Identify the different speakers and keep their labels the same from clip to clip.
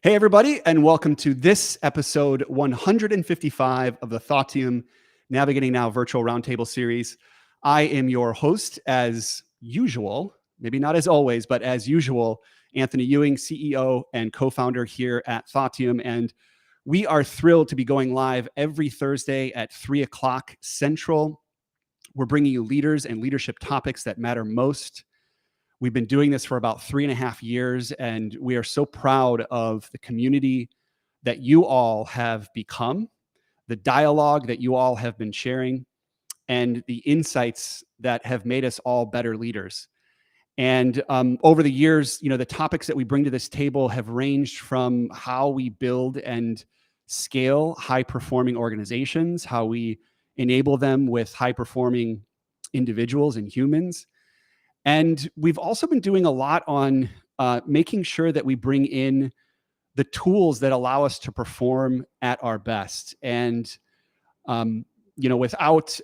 Speaker 1: Hey, everybody, and welcome to this episode 155 of the Thoughtium Navigating Now virtual roundtable series. I am your host, as usual, maybe not as always, but as usual, Anthony Ewing, CEO and co-founder here at Thoughtium. And we are thrilled to be going live every Thursday at 3 o'clock Central. We're bringing you leaders and leadership topics that matter most. We've been doing this for about 3.5 years, and we are so proud of the community that you all have become, the dialogue that you all have been sharing, and the insights that have made us all better leaders. And over the years, the topics that we bring to this table have ranged from how we build and scale high-performing organizations, how we enable them with high-performing individuals and humans. And we've also been doing a lot on making sure that we bring in the tools that allow us to perform at our best. And, without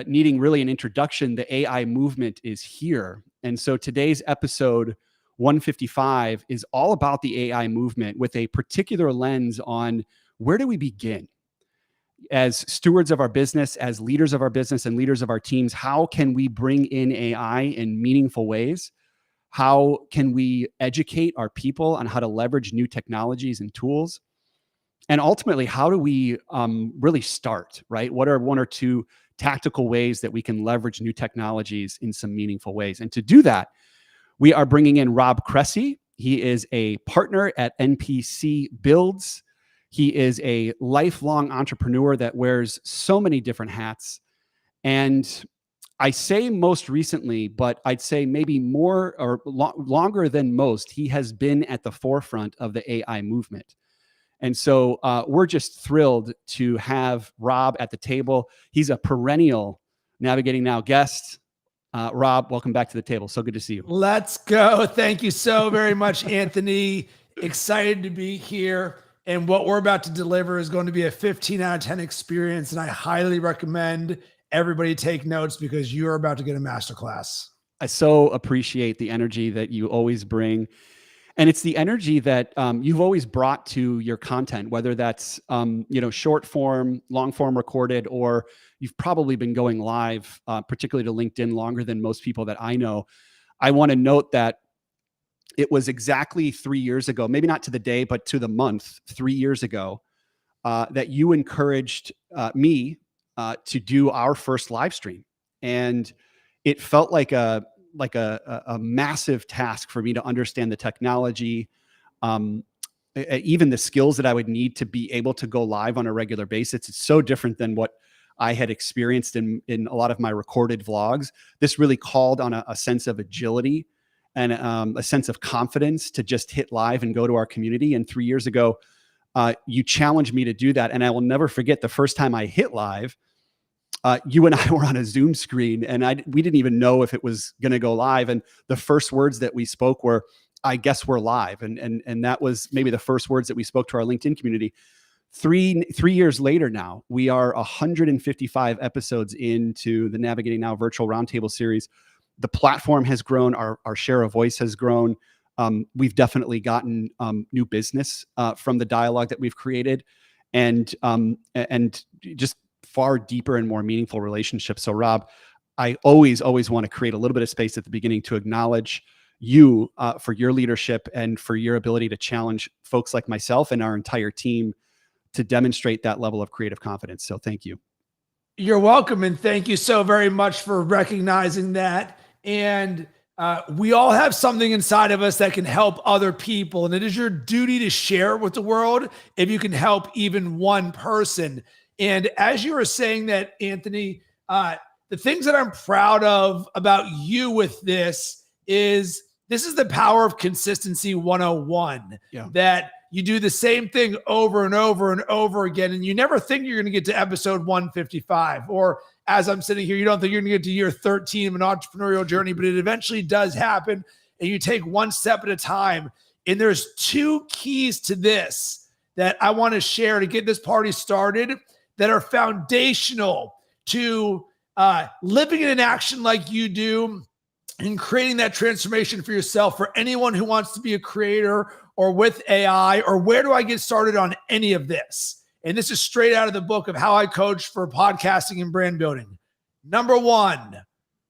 Speaker 1: needing really an introduction, the AI movement is here. And so today's episode 155 is all about the AI movement with a particular lens on where do we begin? As stewards of our business, as leaders of our business and leaders of our teams, how can we bring in AI in meaningful ways? How can we educate our people on how to leverage new technologies and tools? And ultimately, how do we really start, right? What are one or two tactical ways that we can leverage new technologies in some meaningful ways? And to do that, we are bringing in Rob Cressy. He is a partner at NPC Builds. He is a lifelong entrepreneur that wears so many different hats. And I say most recently, but I'd say maybe more or longer than most, he has been at the forefront of the AI movement. And so we're just thrilled to have Rob at the table. He's a perennial Navigating Now guest. Rob, welcome back to the table. So good to see you.
Speaker 2: Let's go. Thank you so very much, Anthony. Excited to be here. And what we're about to deliver is going to be a 15 out of 10 experience. And I highly recommend everybody take notes because you're about to get a masterclass.
Speaker 1: I so appreciate the energy that you always bring. And it's the energy that you've always brought to your content, whether that's, short form, long form recorded, or you've probably been going live, particularly to LinkedIn, longer than most people that I know. I want to note that it was exactly 3 years ago, maybe not to the day, but to the month, 3 years ago, that you encouraged me to do our first live stream. And it felt like a massive task for me to understand the technology, even the skills that I would need to be able to go live on a regular basis. It's so different than what I had experienced in a lot of my recorded vlogs. This really called on a sense of agility and a sense of confidence to just hit live and go to our community. And 3 years ago, you challenged me to do that. And I will never forget the first time I hit live, you and I were on a Zoom screen and we didn't even know if it was going to go live. And the first words that we spoke were, I guess we're live. And that was maybe the first words that we spoke to our LinkedIn community. Three years later now, we are 155 episodes into the Navigating Now virtual roundtable series. The platform has grown. Our share of voice has grown. We've definitely gotten new business from the dialogue that we've created, and just far deeper and more meaningful relationships. So, Rob, I always want to create a little bit of space at the beginning to acknowledge you for your leadership and for your ability to challenge folks like myself and our entire team to demonstrate that level of creative confidence. So, thank you.
Speaker 2: You're welcome. And thank you so very much for recognizing that. And we all have something inside of us that can help other people. And it is your duty to share with the world if you can help even one person. And as you were saying that, Anthony, the things that I'm proud of about you with this is the power of consistency 101.
Speaker 1: Yeah.
Speaker 2: That you do the same thing over and over and over again. And you never think you're going to get to episode 155, or as I'm sitting here, you don't think you're going to get to year 13 of an entrepreneurial journey, but it eventually does happen. And you take one step at a time. And there's two keys to this that I want to share to get this party started that are foundational to living in an action like you do in creating that transformation for yourself, for anyone who wants to be a creator or with AI, or where do I get started on any of this? And this is straight out of the book of How I Coach for Podcasting and Brand Building. Number one,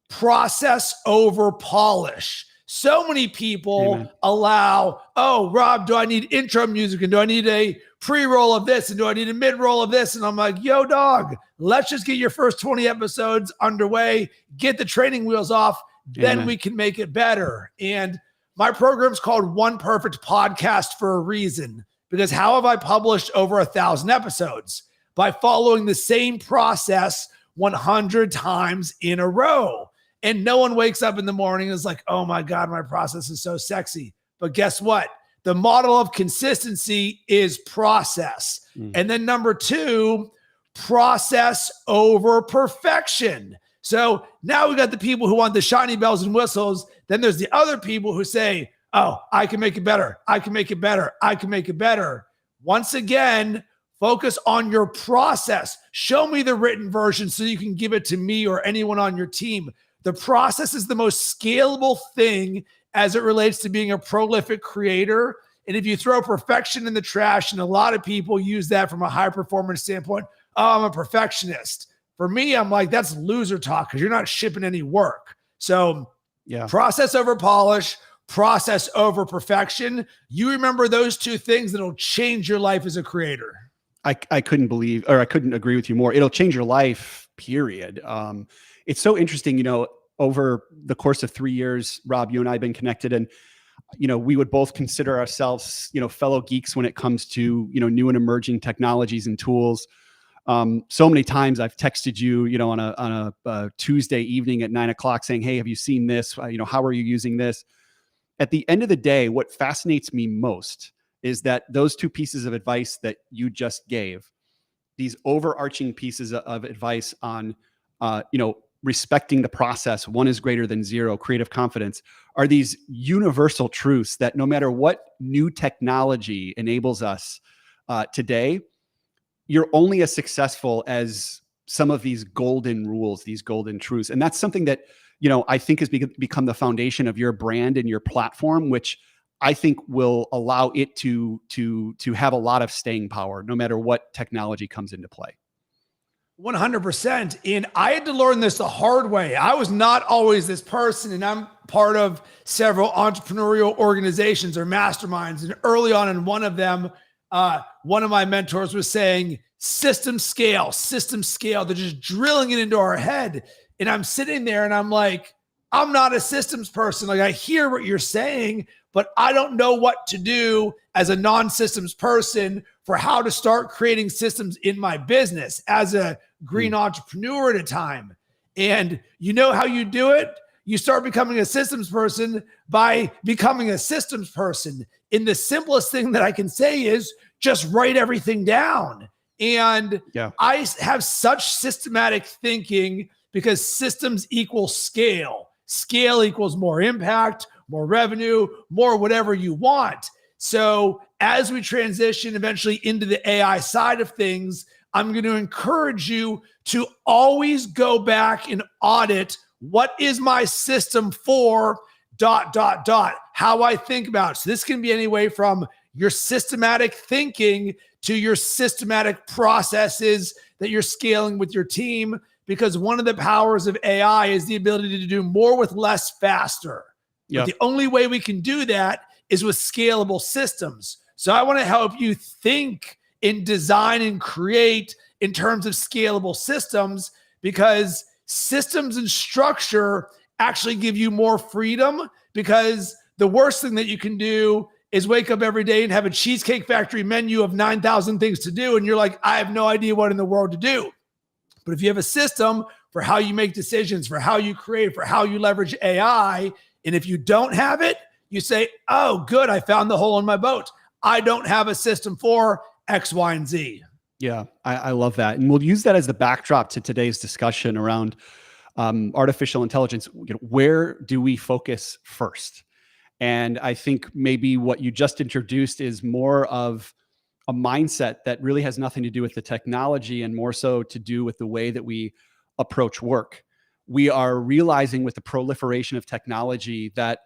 Speaker 2: process over polish. So many people allow, oh, Rob, do I need intro music? And do I need a pre-roll of this? And do I need a mid-roll of this? And I'm like, yo, dog, let's just get your first 20 episodes underway, get the training wheels off, then we can make it better. And my program's called One Perfect Podcast for a reason, because how have I published over 1,000 episodes? By following the same process 100 times in a row. And no one wakes up in the morning and is like, oh my God, my process is so sexy. But guess what? The model of consistency is process. And then number two, process over perfection. So now we got the people who want the shiny bells and whistles. Then there's the other people who say, oh, I can make it better. I can make it better. I can make it better. Once again, focus on your process. Show me the written version so you can give it to me or anyone on your team. The process is the most scalable thing as it relates to being a prolific creator. And if you throw perfection in the trash, and a lot of people use that from a high performance standpoint, oh, I'm a perfectionist. For me, I'm like, that's loser talk because you're not shipping any work. So process over polish, process over perfection. You remember those two things that'll change your life as a creator.
Speaker 1: I couldn't believe, or I couldn't agree with you more. It'll change your life, period. It's so interesting, you know, over the course of 3 years, Rob, you and I have been connected, and, you know, we would both consider ourselves, you know, fellow geeks when it comes to, you know, new and emerging technologies and tools. So many times I've texted you, you know, on a Tuesday evening at 9 o'clock saying, hey, have you seen this? You know, how are you using this? At the end of the day, what fascinates me most is that those two pieces of advice that you just gave, these overarching pieces of advice on, you know, respecting the process, one is greater than zero, creative confidence, are these universal truths that no matter what new technology enables us today, you're only as successful as some of these golden rules, these golden truths. And that's something that, you know, I think has become the foundation of your brand and your platform, which I think will allow it to have a lot of staying power, no matter what technology comes into play.
Speaker 2: 100%. And I had to learn this the hard way. I was not always this person, and I'm part of several entrepreneurial organizations or masterminds. And early on in one of them, one of my mentors was saying, system scale, system scale. They're just drilling it into our head. And I'm sitting there and I'm like, I'm not a systems person. Like, I hear what you're saying, but I don't know what to do as a non-systems person for how to start creating systems in my business as a green entrepreneur at a time. And you know how you do it? You start becoming a systems person by becoming a systems person. And the simplest thing that I can say is just write everything down. And I have such systematic thinking because systems equal scale. Scale equals more impact, more revenue, more whatever you want. So as we transition eventually into the AI side of things, I'm going to encourage you to always go back and audit what is my system for ... how I think about it. So this can be any way from your systematic thinking to your systematic processes that you're scaling with your team, because one of the powers of AI is the ability to do more with less faster. But the only way we can do that is with scalable systems. So I want to help you think and design and create in terms of scalable systems, because systems and structure actually give you more freedom. Because the worst thing that you can do is wake up every day and have a Cheesecake Factory menu of 9,000 things to do. And you're like, I have no idea what in the world to do. But if you have a system for how you make decisions, for how you create, for how you leverage AI, and if you don't have it, you say, oh, good, I found the hole in my boat. I don't have a system for X, Y, and Z.
Speaker 1: Yeah, I love that. And we'll use that as the backdrop to today's discussion around artificial intelligence. You know, where do we focus first? And I think maybe what you just introduced is more of a mindset that really has nothing to do with the technology and more so to do with the way that we approach work. we are realizing with the proliferation of technology that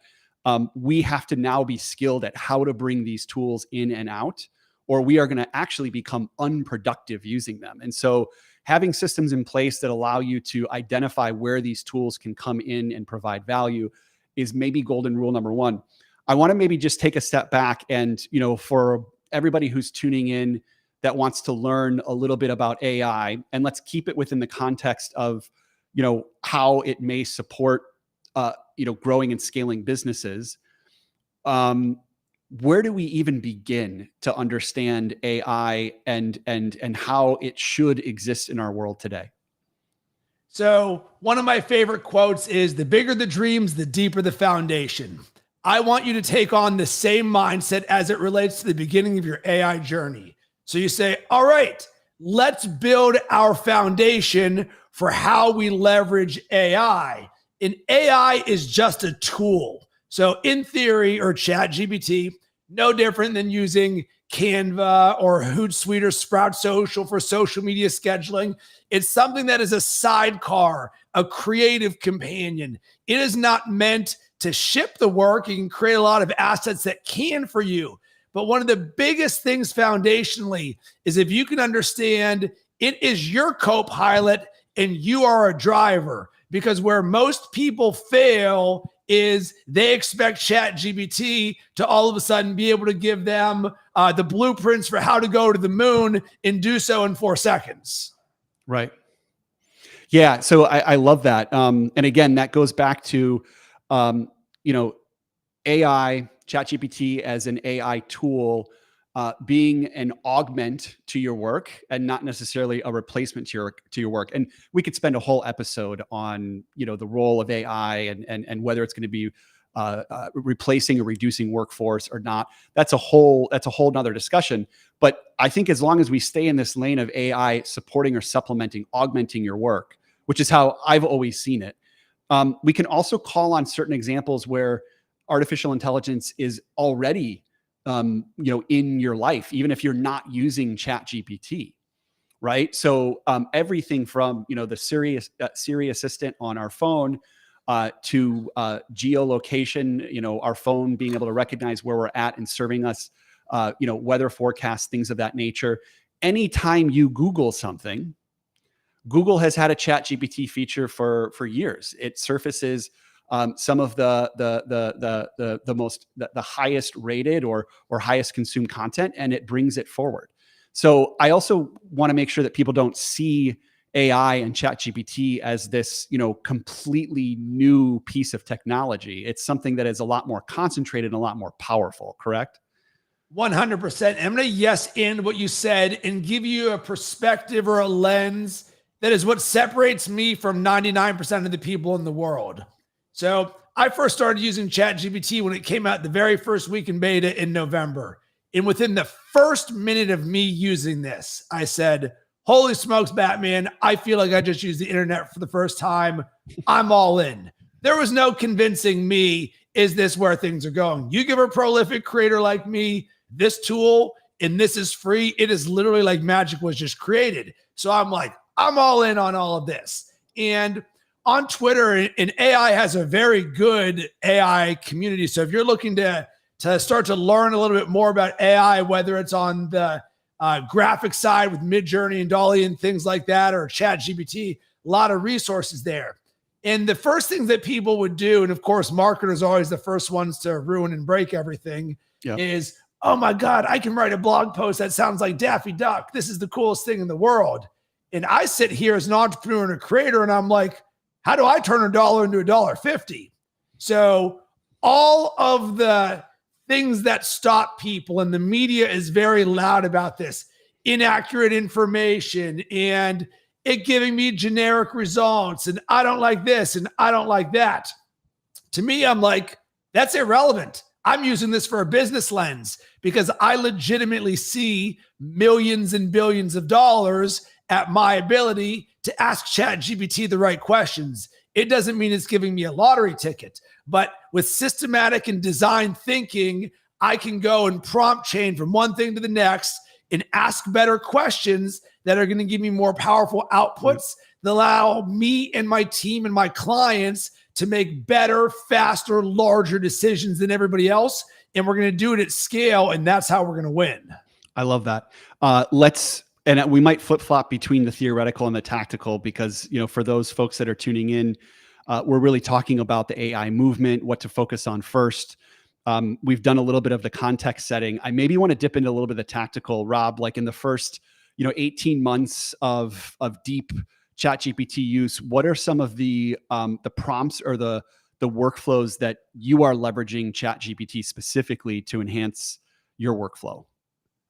Speaker 1: we have to now be skilled at how to bring these tools in and out, or we are going to actually become unproductive using them. And so having systems in place that allow you to identify where these tools can come in and provide value is maybe golden rule number one. I want to maybe just take a step back and, for everybody who's tuning in that wants to learn a little bit about AI, and let's keep it within the context of, how it may support, growing and scaling businesses. Where do we even begin to understand AI and how it should exist in our world today?
Speaker 2: So one of my favorite quotes is, the bigger the dreams, the deeper the foundation. I want you to take on the same mindset as it relates to the beginning of your AI journey. So you say, all right, let's build our foundation for how we leverage AI. And AI is just a tool. So in theory, or ChatGPT, no different than using Canva or Hootsuite or Sprout Social for social media scheduling. It's something that is a sidecar, a creative companion. It is not meant to ship the work. You can create a lot of assets that can for you. But one of the biggest things foundationally is if you can understand it is your co-pilot and you are a driver. Because where most people fail is they expect ChatGPT to all of a sudden be able to give them the blueprints for how to go to the moon and do so in 4 seconds.
Speaker 1: Right. Yeah. So I love that. And again, that goes back to, AI, ChatGPT as an AI tool, being an augment to your work and not necessarily a replacement to your work. And we could spend a whole episode on, the role of AI and whether it's going to be replacing or reducing workforce or not. That's a whole nother discussion. But I think as long as we stay in this lane of AI supporting or supplementing, augmenting your work, which is how I've always seen it, we can also call on certain examples where artificial intelligence is already in your life, even if you're not using ChatGPT, right? So everything from, the Siri assistant on our phone to geolocation, our phone being able to recognize where we're at and serving us, weather forecasts, things of that nature. Anytime you Google something, Google has had a ChatGPT feature for years. It surfaces some of the highest rated or highest consumed content, and it brings it forward. So I also want to make sure that people don't see AI and ChatGPT as this, completely new piece of technology. It's something that is a lot more concentrated and a lot more powerful, correct?
Speaker 2: 100%. I'm going to yes in what you said and give you a perspective or a lens that is what separates me from 99% of the people in the world. So I first started using ChatGPT when it came out the very first week in beta in November. And within the first minute of me using this, I said, holy smokes, Batman, I feel like I just used the internet for the first time. I'm all in. There was no convincing me, is this where things are going? You give a prolific creator like me this tool, and this is free. It is literally like magic was just created. So I'm like, I'm all in on all of this. And on Twitter, and AI has a very good AI community. So if you're looking to start to learn a little bit more about AI, whether it's on the graphic side with Midjourney and Dolly and things like that, or ChatGPT, a lot of resources there. And the first things that people would do, and of course, marketers are always the first ones to ruin and break everything, is, oh my God, I can write a blog post that sounds like Daffy Duck. This is the coolest thing in the world. And I sit here as an entrepreneur and a creator, and I'm like, how do I turn $1 into $1.50? So all of the things that stop people, and the media is very loud about this, inaccurate information and it giving me generic results, and I don't like this and I don't like that. To me, I'm like, that's irrelevant. I'm using this for a business lens because I legitimately see millions and billions of dollars at my ability to ask ChatGPT the right questions. It doesn't mean it's giving me a lottery ticket, but with systematic and design thinking, I can go and prompt chain from one thing to the next and ask better questions that are going to give me more powerful outputs that allow me and my team and my clients to make better, faster, larger decisions than everybody else. And we're going to do it at scale. And that's how we're going to win.
Speaker 1: I love that. And we might flip flop between the theoretical and the tactical, because, for those folks that are tuning in, we're really talking about the AI movement, what to focus on first. We've done a little bit of the context setting. I maybe want to dip into a little bit of the tactical, Rob, like in the first, 18 months of deep ChatGPT use. What are some of the prompts or the workflows that you are leveraging ChatGPT specifically to enhance your workflow?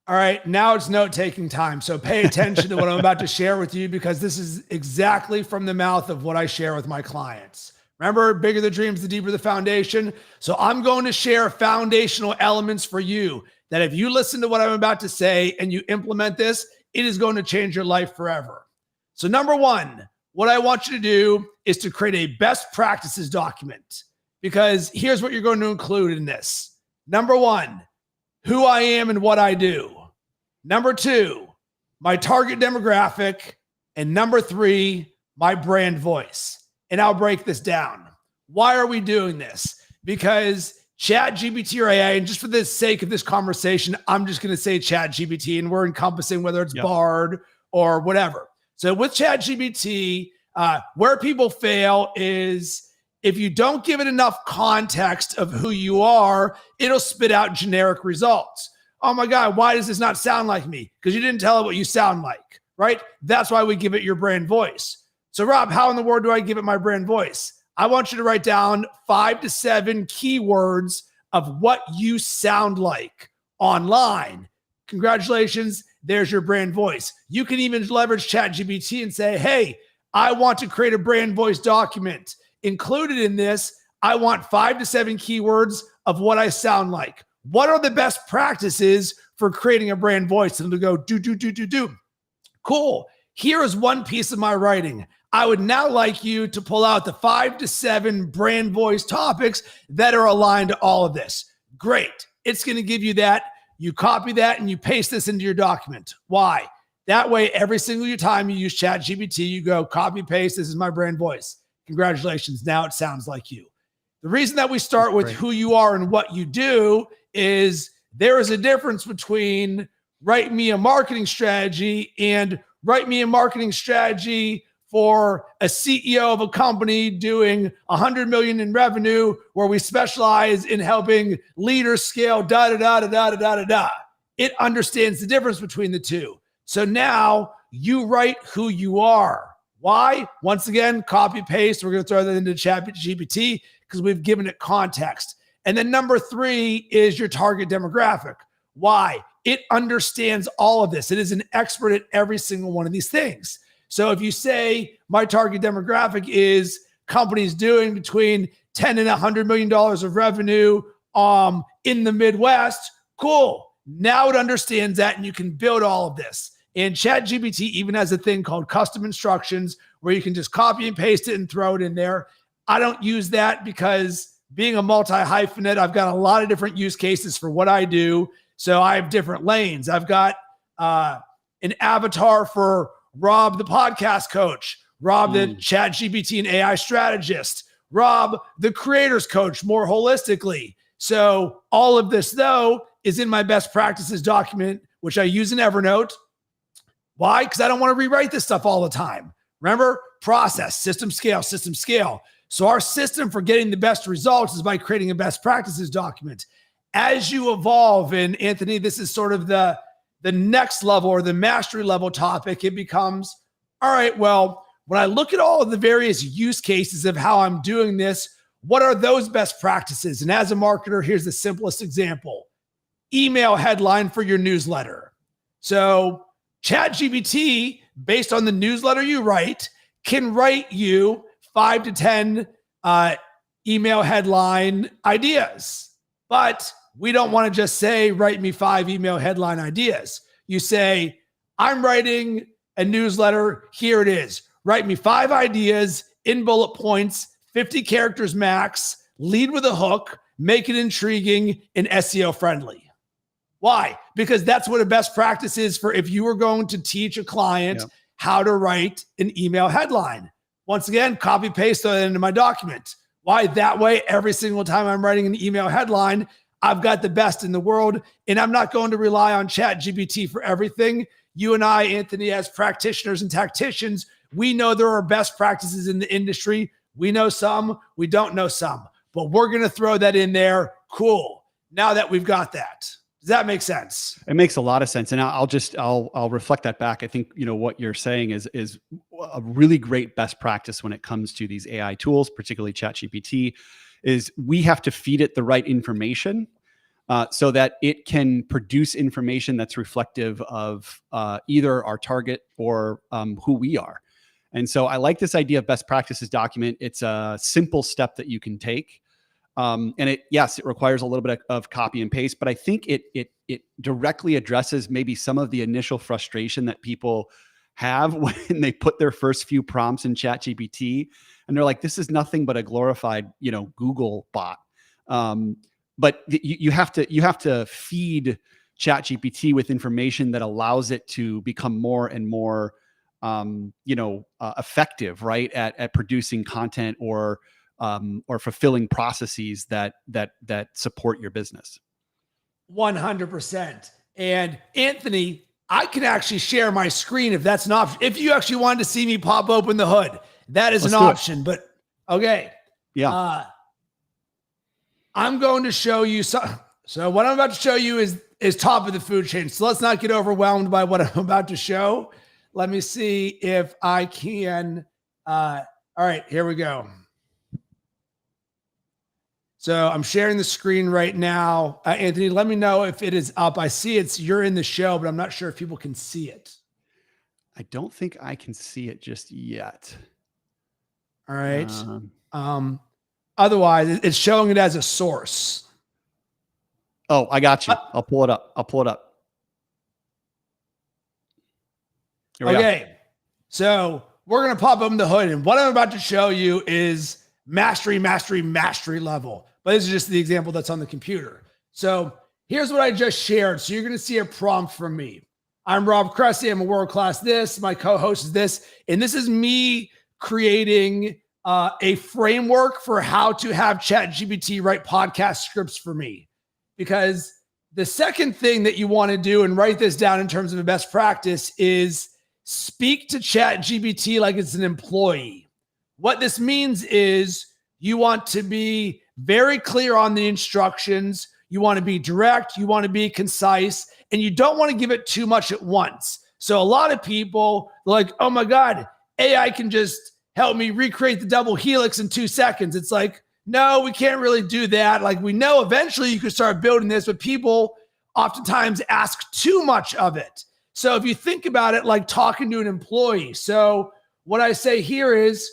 Speaker 2: All right, now it's note-taking time. So pay attention to what I'm about to share with you, because this is exactly from the mouth of what I share with my clients. Remember, bigger the dreams, the deeper the foundation. So I'm going to share foundational elements for you that if you listen to what I'm about to say and you implement this, it is going to change your life forever. So number one, what I want you to do is to create a best practices document, because here's what you're going to include in this. Number one, who I am and what I do. Number two, my target demographic. And number three, my brand voice. And I'll break this down. Why are we doing this? Because ChatGPT or AI, and just for the sake of this conversation, I'm just going to say ChatGPT, and we're encompassing whether it's Bard or whatever. So with ChatGPT, where people fail is if you don't give it enough context of who you are, it'll spit out generic results. Oh my God, why does this not sound like me? Because you didn't tell it what you sound like, right? That's why we give it your brand voice. So Rob, how in the world do I give it my brand voice? I want you to write down 5 to 7 keywords of what you sound like online. Congratulations, there's your brand voice. You can even leverage ChatGPT and say, hey, I want to create a brand voice document. Included in this, I want 5 to 7 keywords of what I sound like. What are the best practices for creating a brand voice? And it'll go do. Cool. Here is one piece of my writing. I would now like you to pull out the 5 to 7 brand voice topics that are aligned to all of this. Great. It's going to give you that. You copy that and you paste this into your document. Why? That way, every single time you use ChatGPT, you go copy, paste. This is my brand voice. Congratulations. Now it sounds like you. The reason that we start with who you are and what you do is there is a difference between write me a marketing strategy and write me a marketing strategy for a CEO of a company doing 100 million in revenue, where we specialize in helping leaders scale, It understands the difference between the two. So now you write who you are. Why? Once again, copy paste. We're going to throw that into ChatGPT because we've given it context. And then number 3 is your target demographic. Why? It understands all of this. It is an expert at every single one of these things. So if you say my target demographic is companies doing between 10 and $100 million of revenue in the Midwest, cool. Now it understands that and you can build all of this. And ChatGPT even has a thing called custom instructions where you can just copy and paste it and throw it in there. I don't use that because being a multi-hyphenate, I've got a lot of different use cases for what I do. So I have different lanes. I've got an avatar for Rob, the podcast coach, Rob, the ChatGPT and AI strategist, Rob, the creators coach, more holistically. So all of this, though, is in my best practices document, which I use in Evernote. Why? Because I don't want to rewrite this stuff all the time. Remember, process, system, scale, system, scale. So our system for getting the best results is by creating a best practices document. As you evolve, and Anthony, this is sort of the next level or the mastery level topic, it becomes, all right, well, when I look at all of the various use cases of how I'm doing this, what are those best practices? And as a marketer, here's the simplest example. Email headline for your newsletter. So ChatGPT, based on the newsletter you write, can write you 5 to 10 email headline ideas. But we don't want to just say, write me 5 email headline ideas. You say, I'm writing a newsletter. Here it is. Write me 5 ideas in bullet points, 50 characters max, lead with a hook, make it intriguing and SEO friendly. Why? Because that's what a best practice is for if you were going to teach a client how to write an email headline. Once again, copy paste that into my document. Why? That way, every single time I'm writing an email headline, I've got the best in the world, and I'm not going to rely on ChatGPT for everything. You and I, Anthony, as practitioners and tacticians, we know there are best practices in the industry. We know some, we don't know some, but we're going to throw that in there. Cool. Now that we've got that. Does that make sense?
Speaker 1: It makes a lot of sense. And I'll reflect that back. I think, what you're saying is a really great best practice when it comes to these AI tools, particularly ChatGPT, is we have to feed it the right information so that it can produce information that's reflective of either our target or who we are. And so I like this idea of best practices document. It's a simple step that you can take. And it requires a little bit of copy and paste, but I think it directly addresses maybe some of the initial frustration that people have when they put their first few prompts in ChatGPT and they're like, this is nothing but a glorified, Google bot. But you have to feed ChatGPT with information that allows it to become more and more, effective, right, at producing content or fulfilling processes that support your business.
Speaker 2: 100%. And Anthony, I can actually share my screen if that's an option. If you actually wanted to see me pop open the hood, that is an option. But okay.
Speaker 1: Yeah.
Speaker 2: I'm going to show you so what I'm about to show you is top of the food chain. So let's not get overwhelmed by what I'm about to show. Let me see if I can. All right, here we go. So I'm sharing the screen right now. Anthony, let me know if it is up. I see you're in the show, but I'm not sure if people can see it.
Speaker 1: I don't think I can see it just yet.
Speaker 2: All right. Otherwise, it's showing it as a source.
Speaker 1: Oh, I got you. I'll pull it up. Here we go.
Speaker 2: So we're going to pop open the hood. And what I'm about to show you is mastery level. But this is just the example that's on the computer. So here's what I just shared. So you're going to see a prompt from me. I'm Rob Cressy. I'm a world-class this. My co-host is this. And this is me creating a framework for how to have ChatGPT write podcast scripts for me. Because the second thing that you want to do, and write this down in terms of a best practice, is speak to ChatGPT like it's an employee. What this means is you want to be very clear on the instructions. You want to be direct. You want to be concise, and you don't want to give it too much at once. So a lot of people are like, oh my God, AI can just help me recreate the double helix in 2 seconds. It's like, no, we can't really do that. Like, we know eventually you can start building this, but people oftentimes ask too much of it. So if you think about it like talking to an employee. So what I say here is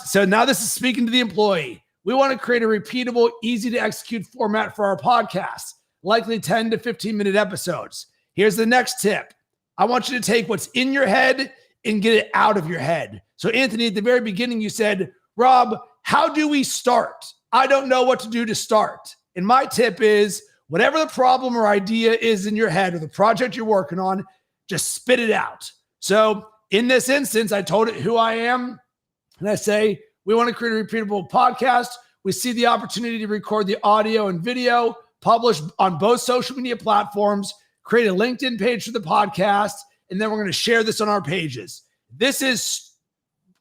Speaker 2: so now this is speaking to the employee. We want to create a repeatable, easy to execute format for our podcast, likely 10 to 15 minute episodes. Here's the next tip. I want you to take what's in your head and get it out of your head. So Anthony, at the very beginning, you said, Rob, how do we start? I don't know what to do to start. And my tip is whatever the problem or idea is in your head or the project you're working on, just spit it out. So in this instance, I told it who I am. And I say, we want to create a repeatable podcast. We see the opportunity to record the audio and video, publish on both social media platforms, create a LinkedIn page for the podcast, and then we're going to share this on our pages. This is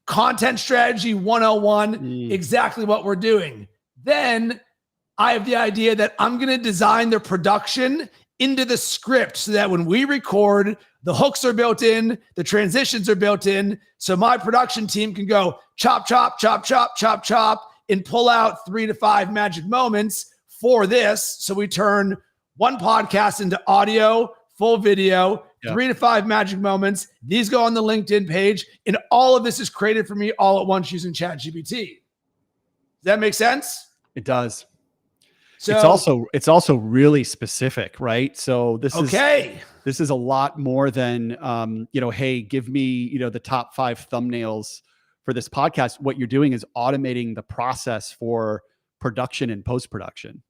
Speaker 2: content strategy 101, exactly what we're doing. Then I have the idea that I'm going to design the production into the script so that when we record, the hooks are built in, the transitions are built in. So my production team can go chop, chop, chop, chop, chop, chop, and pull out 3 to 5 magic moments for this. So we turn one podcast into audio, full video, 3 to 5 magic moments. These go on the LinkedIn page, and all of this is created for me all at once using ChatGPT. Does that make sense?
Speaker 1: It does. So it's also really specific, right? So this is a lot more than hey, give me the top 5 thumbnails for this podcast. What you're doing is automating the process for production and post-production.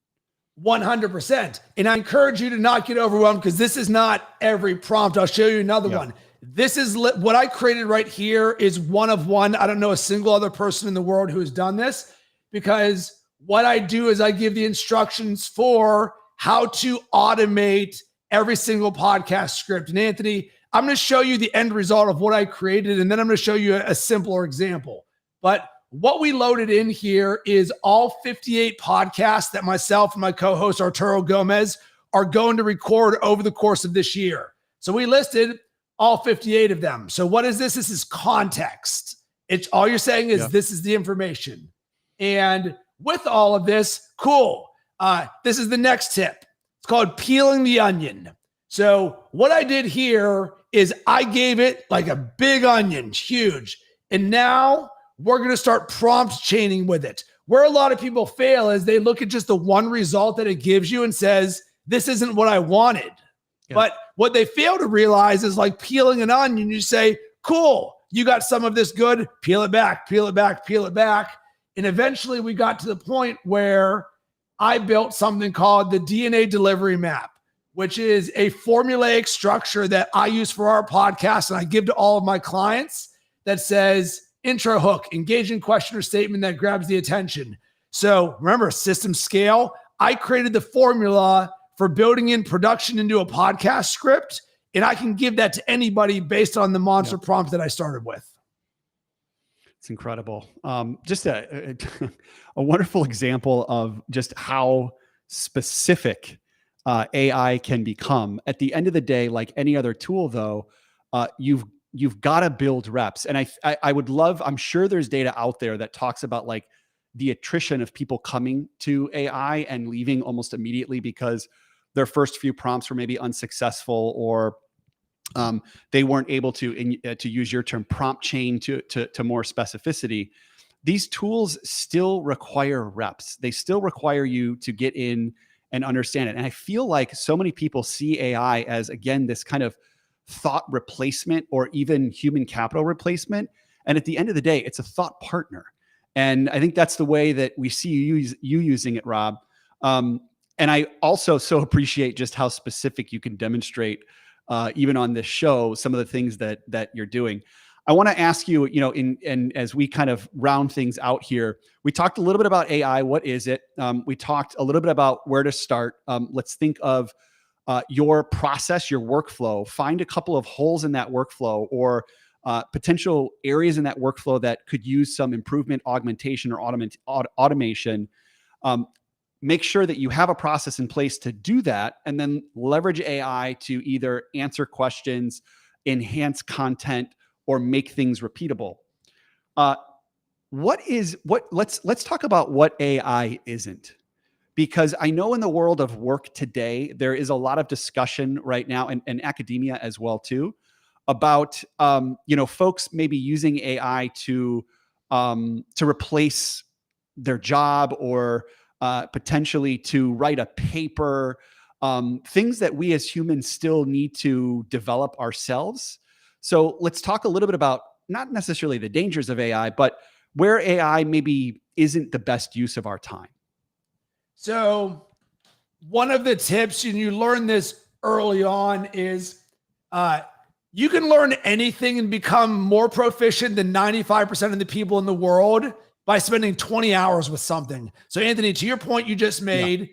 Speaker 2: 100%. And I encourage you to not get overwhelmed because this is not every prompt. I'll show you another one. This is what I created right here is one of one. I don't know a single other person in the world who has done this, because what I do is I give the instructions for how to automate every single podcast script. And Anthony, I'm going to show you the end result of what I created, and then I'm going to show you a simpler example. But what we loaded in here is all 58 podcasts that myself and my co-host Arturo Gomez are going to record over the course of this year. So we listed all 58 of them. So what is this? This is context. It's all you're saying is this is the information. And with all of this, cool. This is the next tip. It's called peeling the onion. So what I did here is I gave it like a big onion, huge. And now we're going to start prompt chaining with it. Where a lot of people fail is they look at just the one result that it gives you and says, this isn't what I wanted. Yeah. But what they fail to realize is like peeling an onion. You say, cool, you got some of this good, peel it back, peel it back, peel it back. And eventually we got to the point where I built something called the DNA delivery map, which is a formulaic structure that I use for our podcast and I give to all of my clients that says intro hook, engaging question or statement that grabs the attention. So remember, system scale. I created the formula for building in production into a podcast script, and I can give that to anybody based on the monster prompt that I started with.
Speaker 1: It's incredible. Just a wonderful example of just how specific AI can become. At the end of the day, like any other tool, though, you've got to build reps. And I would love, I'm sure there's data out there that talks about like the attrition of people coming to AI and leaving almost immediately because their first few prompts were maybe unsuccessful, or they weren't able to use your term, prompt chain to more specificity. These tools still require reps. They still require you to get in and understand it. And I feel like so many people see AI as, again, this kind of thought replacement or even human capital replacement. And at the end of the day, it's a thought partner. And I think that's the way that we see you using it, Rob. And I also so appreciate just how specific you can demonstrate, even on this show, some of the things that you're doing. I want to ask you, and as we kind of round things out here, we talked a little bit about AI. What is it? We talked a little bit about where to start. Let's think of your process, your workflow. Find a couple of holes in that workflow, or potential areas in that workflow that could use some improvement, augmentation, or automation. Make sure that you have a process in place to do that, and then leverage AI to either answer questions, enhance content, or make things repeatable. Let's talk about what AI isn't, because I know in the world of work today, there is a lot of discussion right now, and academia as well too, about folks maybe using AI to replace their job, or potentially to write a paper, things that we as humans still need to develop ourselves. So let's talk a little bit about not necessarily the dangers of AI, but where AI maybe isn't the best use of our time.
Speaker 2: So one of the tips, and you learn this early on, is you can learn anything and become more proficient than 95% of the people in the world by spending 20 hours with something. So Anthony, to your point you just made,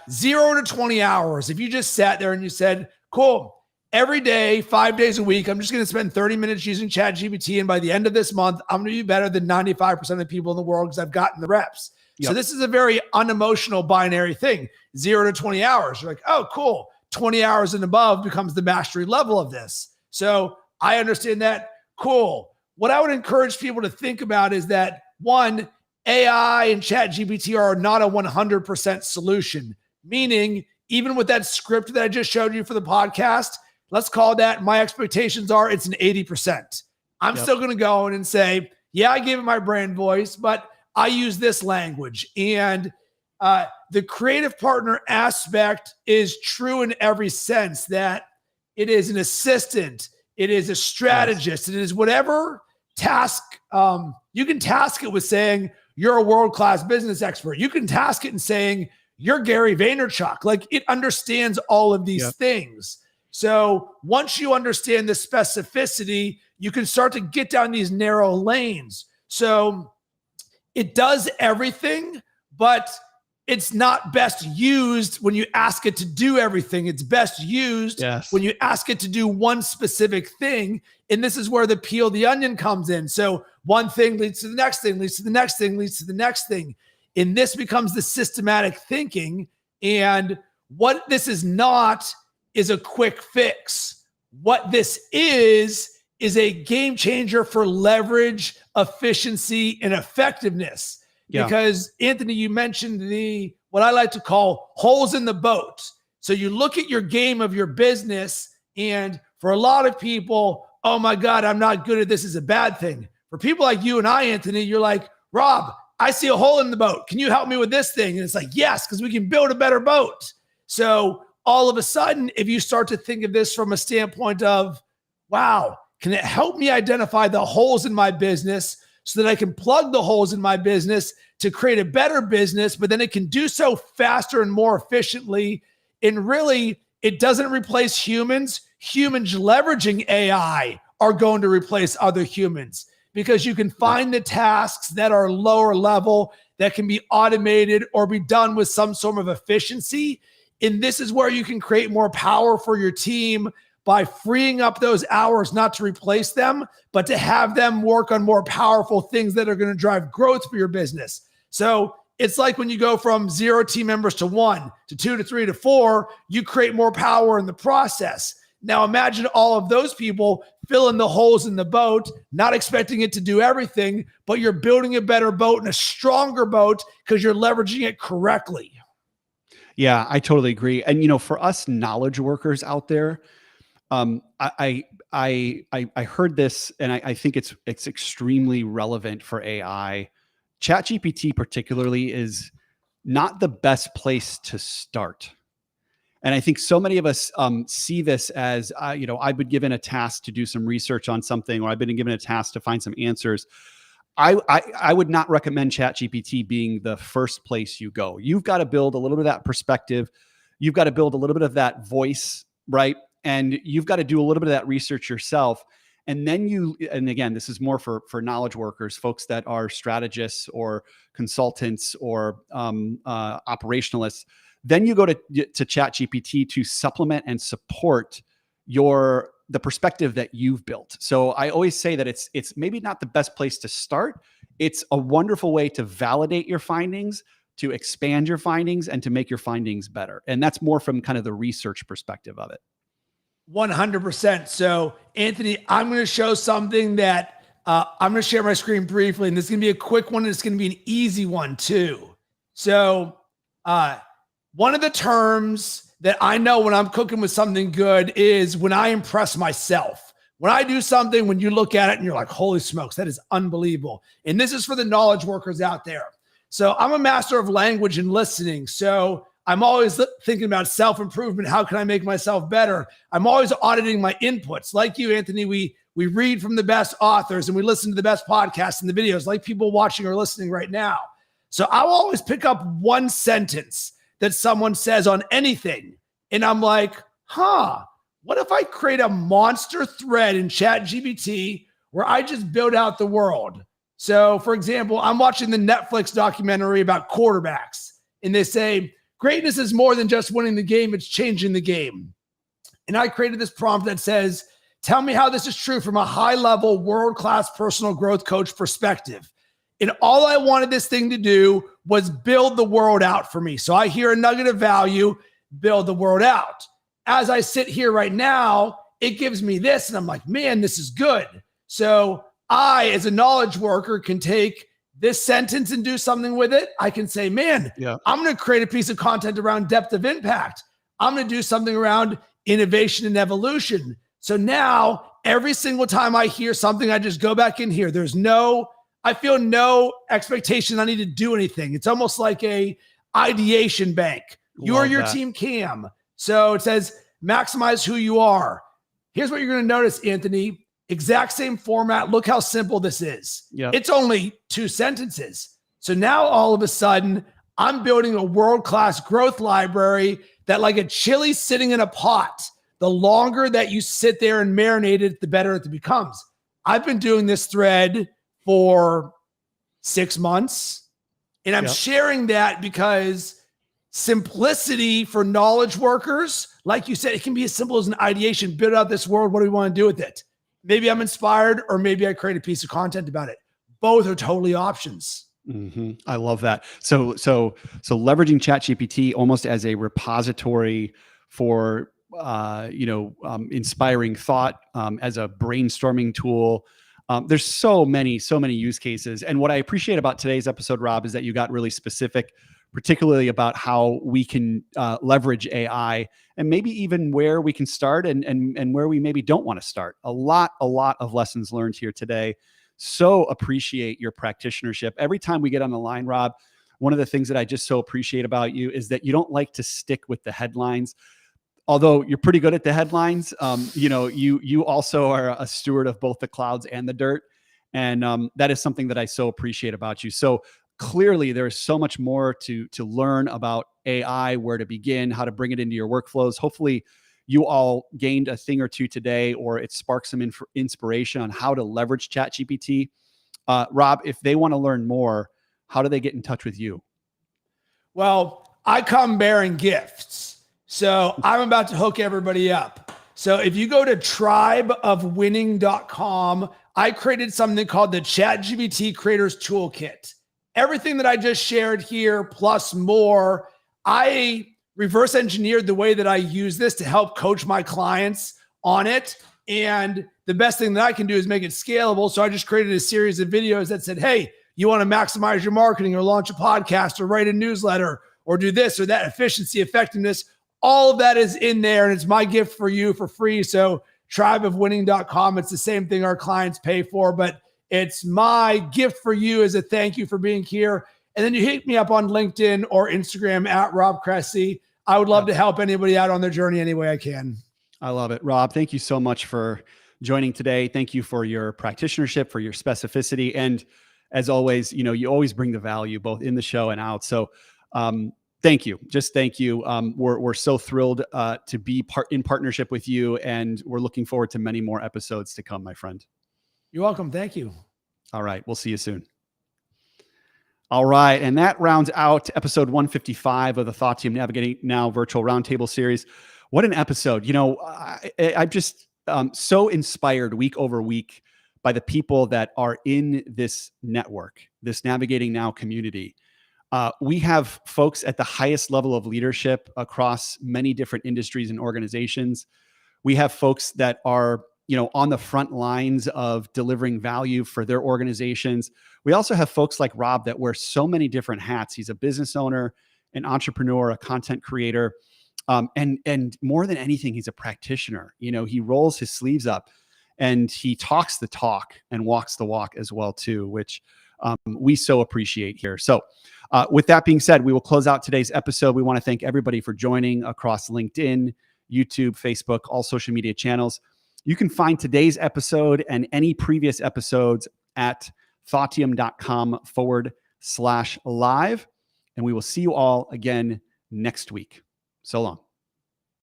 Speaker 2: 0 to 20 hours. If you just sat there and you said, cool, every day, 5 days a week, I'm just going to spend 30 minutes using ChatGPT. And by the end of this month, I'm going to be better than 95% of the people in the world because I've gotten the reps. Yep. So this is a very unemotional binary thing, 0 to 20 hours. You're like, oh, cool. 20 hours and above becomes the mastery level of this. So I understand that. Cool. What I would encourage people to think about is that, one, AI and ChatGPT are not a 100% solution, meaning even with that script that I just showed you for the podcast, let's call that, my expectations are it's an 80%. I'm still going to go in and say, yeah, I gave it my brand voice, but I use this language. And the creative partner aspect is true in every sense, that it is an assistant, it is a strategist, it is whatever task. You can task it with saying, you're a world-class business expert. You can task it in saying, you're Gary Vaynerchuk. Like, it understands all of these things. So once you understand the specificity, you can start to get down these narrow lanes. So it does everything, but it's not best used when you ask it to do everything. It's best used when you ask it to do one specific thing. And this is where the peel the onion comes in. So one thing leads to the next thing, leads to the next thing, leads to the next thing. And this becomes the systematic thinking. And what this is not is a quick fix. What this is a game changer for leverage, efficiency, and effectiveness. Yeah. Because Anthony, you mentioned what I like to call holes in the boat. So you look at your game of your business, and for a lot of people, oh my God, I'm not good at this is a bad thing. For people like you and I, Anthony, you're like, Rob, I see a hole in the boat. Can you help me with this thing? And it's like, yes, because we can build a better boat. So all of a sudden, if you start to think of this from a standpoint of, wow, can it help me identify the holes in my business so that I can plug the holes in my business to create a better business, but then it can do so faster and more efficiently. And really, it doesn't replace humans. Humans leveraging AI are going to replace other humans because you can find the tasks that are lower level that can be automated or be done with some sort of efficiency. And this is where you can create more power for your team by freeing up those hours, not to replace them, but to have them work on more powerful things that are going to drive growth for your business. So it's like when you go from 0 team members to 1 to 2 to 3 to 4, you create more power in the process. Now imagine all of those people fill in the holes in the boat, not expecting it to do everything, but you're building a better boat and a stronger boat because you're leveraging it correctly.
Speaker 1: Yeah, I totally agree. And, for us knowledge workers out there, I heard this, and I think it's extremely relevant for AI. ChatGPT particularly is not the best place to start. And I think so many of us see this as, I've been given a task to do some research on something, or I've been given a task to find some answers. I would not recommend ChatGPT being the first place you go. You've got to build a little bit of that perspective. You've got to build a little bit of that voice, right? And you've got to do a little bit of that research yourself. And then and again, this is more for knowledge workers, folks that are strategists or consultants or operationalists. Then you go to ChatGPT to supplement and support the perspective that you've built. So I always say that it's maybe not the best place to start. It's a wonderful way to validate your findings, to expand your findings, and to make your findings better. And that's more from kind of the research perspective of it.
Speaker 2: 100%. So Anthony, I'm going to show something that I'm going to share my screen briefly, and this is going to be a quick one. And it's going to be an easy one too. So one of the terms that I know when I'm cooking with something good is when I impress myself. When I do something, when you look at it and you're like, holy smokes, that is unbelievable. And this is for the knowledge workers out there. So I'm a master of language and listening. So I'm always thinking about self-improvement. How can I make myself better? I'm always auditing my inputs. Like you, Anthony, we read from the best authors and we listen to the best podcasts and the videos, like people watching or listening right now. So I'll always pick up one sentence that someone says on anything. And I'm like, what if I create a monster thread in ChatGPT where I just build out the world? So for example, I'm watching the Netflix documentary about quarterbacks, and they say, greatness is more than just winning the game, it's changing the game. And I created this prompt that says, tell me how this is true from a high-level, world-class personal growth coach perspective. And all I wanted this thing to do was build the world out for me. So I hear a nugget of value, build the world out. As I sit here right now, it gives me this, and I'm like, man, this is good. So I, as a knowledge worker, can take this sentence and do something with it. I can say, man, I'm going to create a piece of content around depth of impact. I'm going to do something around innovation and evolution. So now every single time I hear something, I just go back in here. I feel no expectation I need to do anything. It's almost like a ideation bank. You're your team cam. So it says, maximize who you are. Here's what you're going to notice, Anthony. Exact same format. Look how simple this is. It's only 2 sentences. So now all of a sudden, I'm building a world-class growth library that, like a chili sitting in a pot, the longer that you sit there and marinate it, the better it becomes. I've been doing this thread for 6 months, and I'm sharing that because simplicity for knowledge workers, like you said, it can be as simple as an ideation, build out this world. What do we want to do with it? Maybe I'm inspired, or maybe I create a piece of content about it. Both are totally options.
Speaker 1: I love that. So leveraging ChatGPT almost as a repository for inspiring thought, as a brainstorming tool. There's so many use cases. And what I appreciate about today's episode, Rob, is that you got really specific, particularly about how we can leverage AI, and maybe even where we can start and where we maybe don't want to start. A lot of lessons learned here today. So appreciate your practitionership. Every time we get on the line, Rob, one of the things that I just so appreciate about you is that you don't like to stick with the headlines. Although you're pretty good at the headlines, you also are a steward of both the clouds and the dirt. And that is something that I so appreciate about you. So clearly there is so much more to learn about AI, where to begin, how to bring it into your workflows. Hopefully you all gained a thing or two today, or it sparked some inspiration on how to leverage ChatGPT. Rob, if they want to learn more, how do they get in touch with you?
Speaker 2: Well, I come bearing gifts. So I'm about to hook everybody up. So if you go to tribeofwinning.com, I created something called the ChatGPT Creators Toolkit. Everything that I just shared here, plus more, I reverse engineered the way that I use this to help coach my clients on it. And the best thing that I can do is make it scalable. So I just created a series of videos that said, hey, you want to maximize your marketing, or launch a podcast, or write a newsletter, or do this or that, efficiency, effectiveness. All of that is in there, and it's my gift for you for free. So tribeofwinning.com, it's the same thing our clients pay for, but it's my gift for you as a thank you for being here. And then you hit me up on LinkedIn or Instagram at Rob Cressy. I would love to help anybody out on their journey any way I can.
Speaker 1: I love it. Rob, thank you so much for joining today. Thank you for your practitionership, for your specificity. And as always, you always bring the value both in the show and out. So thank you. Just thank you. We're so thrilled to be in partnership with you, and we're looking forward to many more episodes to come, my friend.
Speaker 2: You're welcome. Thank you.
Speaker 1: All right. We'll see you soon. All right. And that rounds out episode 155 of the Thought Team Navigating Now virtual roundtable series. What an episode. I'm just so inspired week over week by the people that are in this network, this Navigating Now community. We have folks at the highest level of leadership across many different industries and organizations. We have folks that are on the front lines of delivering value for their organizations. We also have folks like Rob that wear so many different hats. He's a business owner, an entrepreneur, a content creator, and more than anything, he's a practitioner. He rolls his sleeves up, and he talks the talk and walks the walk as well too, which we so appreciate here. So with that being said, we will close out today's episode. We want to thank everybody for joining across LinkedIn, YouTube, Facebook, all social media channels. You can find today's episode and any previous episodes at thoughttium.com/live. And we will see you all again next week. So long.